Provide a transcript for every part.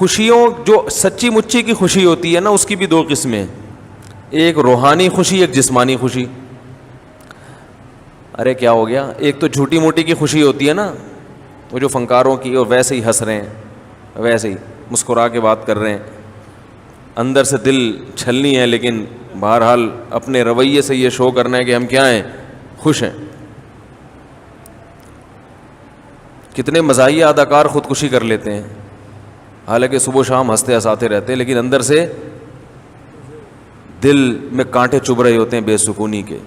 خوشیوں جو سچی مچی کی خوشی ہوتی ہے نا, اس کی بھی دو قسمیں, ایک روحانی خوشی, ایک جسمانی خوشی. ارے کیا ہو گیا, ایک تو جھوٹی موٹی کی خوشی ہوتی ہے نا, وہ جو فنکاروں کی, اور ویسے ہی ہنس رہے ہیں, ویسے ہی مسکرا کے بات کر رہے ہیں, اندر سے دل چھلنی ہے, لیکن بہرحال اپنے رویے سے یہ شو کرنا ہے کہ ہم کیا ہیں, خوش ہیں. کتنے مزاحیہ اداکار خودکشی کر لیتے ہیں, حالانکہ صبح و شام ہنستے ہنساتے رہتے ہیں, لیکن اندر سے دل میں کانٹے چبھ رہے ہوتے ہیں بے سکونی کے.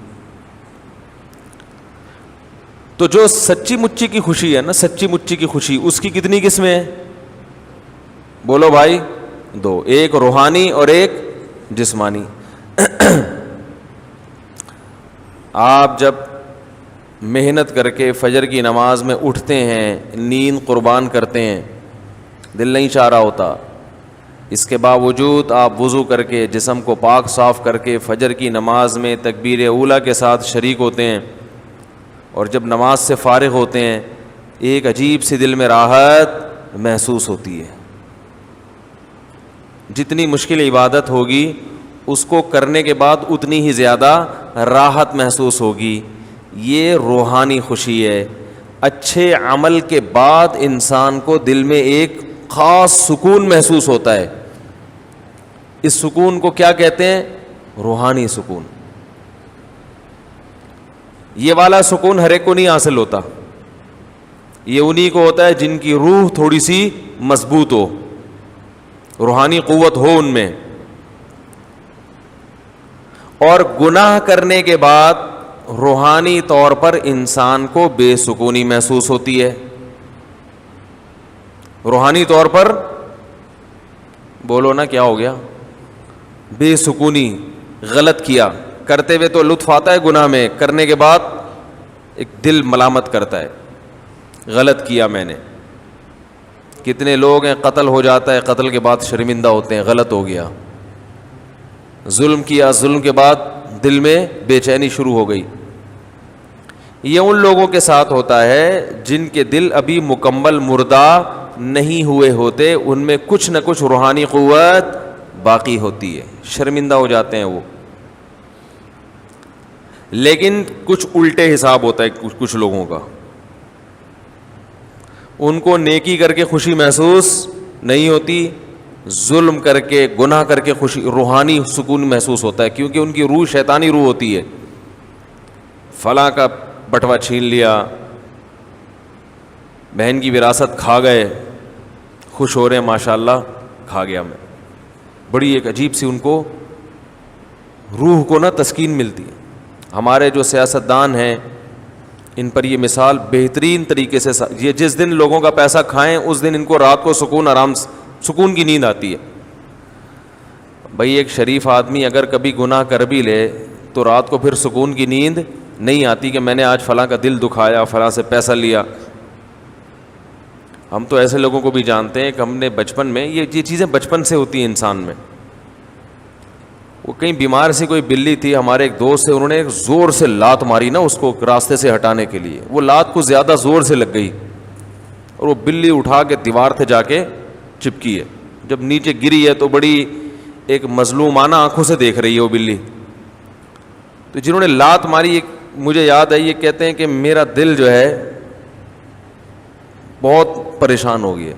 تو جو سچی مچی کی خوشی ہے نا, سچی مچی کی خوشی, اس کی کتنی قسمیں ہیں؟ بولو بھائی, دو, ایک روحانی اور ایک جسمانی. آپ جب محنت کر کے فجر کی نماز میں اٹھتے ہیں, نیند قربان کرتے ہیں, دل نہیں چاہ رہا ہوتا, اس کے باوجود آپ وضو کر کے جسم کو پاک صاف کر کے فجر کی نماز میں تکبیر اولیٰ کے ساتھ شریک ہوتے ہیں, اور جب نماز سے فارغ ہوتے ہیں ایک عجیب سی دل میں راحت محسوس ہوتی ہے. جتنی مشکل عبادت ہوگی اس کو کرنے کے بعد اتنی ہی زیادہ راحت محسوس ہوگی. یہ روحانی خوشی ہے. اچھے عمل کے بعد انسان کو دل میں ایک خاص سکون محسوس ہوتا ہے. اس سکون کو کیا کہتے ہیں؟ روحانی سکون. یہ والا سکون ہر ایک کو نہیں حاصل ہوتا, یہ انہی کو ہوتا ہے جن کی روح تھوڑی سی مضبوط ہو, روحانی قوت ہو ان میں. اور گناہ کرنے کے بعد روحانی طور پر انسان کو بے سکونی محسوس ہوتی ہے. روحانی طور پر بولو نا, کیا ہو گیا؟ بے سکونی. غلط کیا, کرتے ہوئے تو لطف آتا ہے گناہ میں, کرنے کے بعد ایک دل ملامت کرتا ہے, غلط کیا میں نے. کتنے لوگ ہیں قتل ہو جاتا ہے, قتل کے بعد شرمندہ ہوتے ہیں, غلط ہو گیا. ظلم کیا, ظلم کے بعد دل میں بے چینی شروع ہو گئی. یہ ان لوگوں کے ساتھ ہوتا ہے جن کے دل ابھی مکمل مردہ نہیں ہوئے ہوتے, ان میں کچھ نہ کچھ روحانی قوت باقی ہوتی ہے, شرمندہ ہو جاتے ہیں وہ. لیکن کچھ الٹے حساب ہوتا ہے کچھ لوگوں کا, ان کو نیکی کر کے خوشی محسوس نہیں ہوتی, ظلم کر کے گناہ کر کے خوشی, روحانی سکون محسوس ہوتا ہے, کیونکہ ان کی روح شیطانی روح ہوتی ہے. فلاں کا بٹوا چھین لیا, بہن کی وراثت کھا گئے, خوش ہو رہے ہیں ماشاءاللہ کھا گیا میں. بڑی ایک عجیب سی ان کو روح کو نا تسکین ملتی ہے. ہمارے جو سیاستدان ہیں ان پر یہ مثال بہترین طریقے سے, یہ جس دن لوگوں کا پیسہ کھائیں اس دن ان کو رات کو سکون, آرام سکون کی نیند آتی ہے. بھائی ایک شریف آدمی اگر کبھی گناہ کر بھی لے تو رات کو پھر سکون کی نیند نہیں آتی کہ میں نے آج فلاں کا دل دکھایا, فلاں سے پیسہ لیا. ہم تو ایسے لوگوں کو بھی جانتے ہیں کہ ہم نے بچپن میں, یہ چیزیں بچپن سے ہوتی ہیں انسان میں. وہ کہیں بیمار سی کوئی بلی تھی, ہمارے ایک دوست سے, انہوں نے ایک زور سے لات ماری نا اس کو راستے سے ہٹانے کے لیے. وہ لات کو زیادہ زور سے لگ گئی اور وہ بلی اٹھا کے دیوار تھے جا کے چپکی ہے. جب نیچے گری ہے تو بڑی ایک مظلومانہ آنکھوں سے دیکھ رہی ہے وہ بلی. تو جنہوں نے لات ماری, مجھے یاد ہے, یہ کہتے ہیں کہ میرا دل جو ہے بہت پریشان ہو گیا,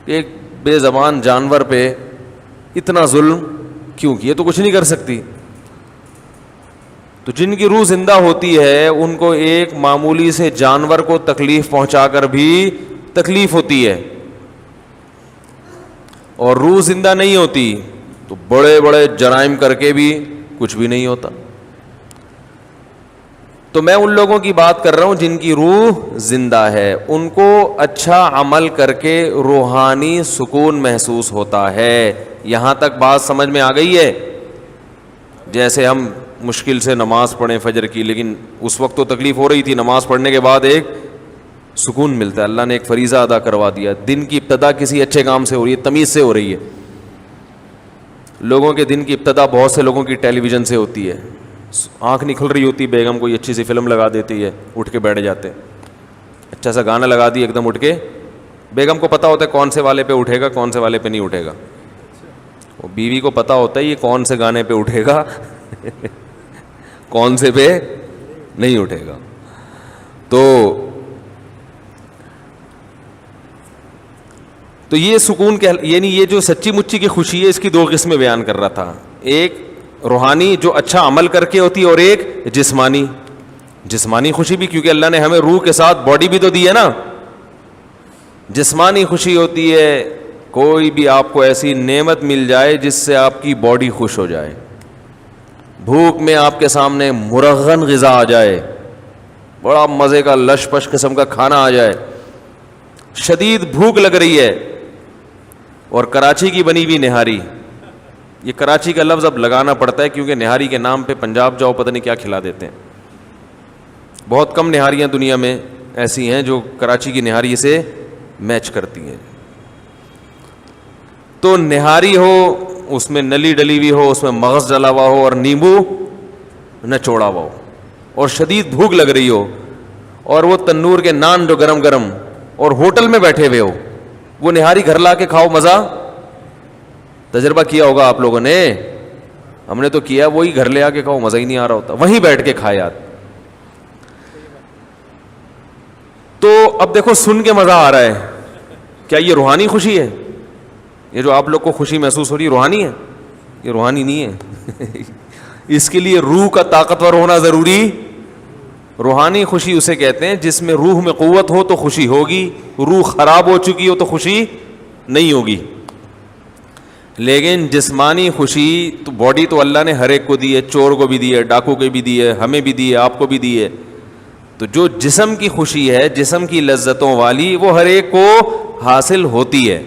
ایک بے زبان جانور پہ اتنا ظلم کیوں کیا, تو کچھ نہیں کر سکتی. تو جن کی روح زندہ ہوتی ہے ان کو ایک معمولی سے جانور کو تکلیف پہنچا کر بھی تکلیف ہوتی ہے, اور روح زندہ نہیں ہوتی تو بڑے بڑے جرائم کر کے بھی کچھ بھی نہیں ہوتا. تو میں ان لوگوں کی بات کر رہا ہوں جن کی روح زندہ ہے, ان کو اچھا عمل کر کے روحانی سکون محسوس ہوتا ہے. یہاں تک بات سمجھ میں آ گئی ہے؟ جیسے ہم مشکل سے نماز پڑھیں فجر کی, لیکن اس وقت تو تکلیف ہو رہی تھی, نماز پڑھنے کے بعد ایک سکون ملتا ہے, اللہ نے ایک فریضہ ادا کروا دیا. دن کی ابتدا کسی اچھے کام سے ہو رہی ہے, تمیز سے ہو رہی ہے. لوگوں کے دن کی ابتدا بہت سے لوگوں کی ٹیلی ویژن سے ہوتی ہے. آنکھ نکل رہی ہوتی, بیگم کوئی اچھی سی فلم لگا دیتی ہے, اٹھ کے بیٹھ جاتے, اچھا سا گانا لگا دی, ایک دم اٹھ کے بیگم کو پتہ ہوتا ہے کون سے والے پہ اٹھے گا کون سے والے پہ نہیں اٹھے گا, وہ بیوی کو پتہ ہوتا ہے یہ کون سے گانے پہ اٹھے گا کون سے پہ نہیں اٹھے گا. تو یہ سکون کے یعنی یہ جو سچی مچی کی خوشی ہے اس کی دو قسمیں بیان کر رہا تھا, ایک روحانی جو اچھا عمل کر کے ہوتی ہے اور ایک جسمانی خوشی بھی, کیونکہ اللہ نے ہمیں روح کے ساتھ باڈی بھی تو دی ہے نا. جسمانی خوشی ہوتی ہے کوئی بھی آپ کو ایسی نعمت مل جائے جس سے آپ کی باڈی خوش ہو جائے, بھوک میں آپ کے سامنے مرغن غذا آ جائے, بڑا مزے کا لش پش قسم کا کھانا آ جائے, شدید بھوک لگ رہی ہے, اور کراچی کی بنی ہوئی نہاری, یہ کراچی کا لفظ اب لگانا پڑتا ہے کیونکہ نہاری کے نام پہ پنجاب جاؤ پتہ نہیں کیا کھلا دیتے ہیں. بہت کم نہاریاں دنیا میں ایسی ہیں جو کراچی کی نہاری سے میچ کرتی ہیں. تو نہاری ہو اس میں نلی ڈلی ہوئی ہو, اس میں مغز ڈلا ہوا ہو اور نیمبو نچوڑا ہوا ہو, اور شدید بھوک لگ رہی ہو, اور وہ تنور کے نان جو گرم گرم, اور ہوٹل میں بیٹھے ہوئے ہو, وہ نہاری گھر لا کے کھاؤ مزہ. تجربہ کیا ہوگا آپ لوگوں نے, ہم نے تو کیا, وہی گھر لے آ کے کھاؤ مزہ ہی نہیں آ رہا ہوتا, وہیں بیٹھ کے کھائے یار. تو اب دیکھو سن کے مزہ آ رہا ہے, کیا یہ روحانی خوشی ہے؟ یہ جو آپ لوگ کو خوشی محسوس ہو رہی ہے روحانی ہے؟ یہ روحانی نہیں ہے اس کے لیے روح کا طاقتور ہونا ضروری. روحانی خوشی اسے کہتے ہیں جس میں روح میں قوت ہو تو خوشی ہوگی, روح خراب ہو چکی ہو تو خوشی نہیں ہوگی. لیکن جسمانی خوشی تو باڈی تو اللہ نے ہر ایک کو دی ہے, چور کو بھی دی ہے, ڈاکو کو بھی دی ہے, ہمیں بھی دی ہے, آپ کو بھی دی ہے. تو جو جسم کی خوشی ہے, جسم کی لذتوں والی, وہ ہر ایک کو حاصل ہوتی ہے.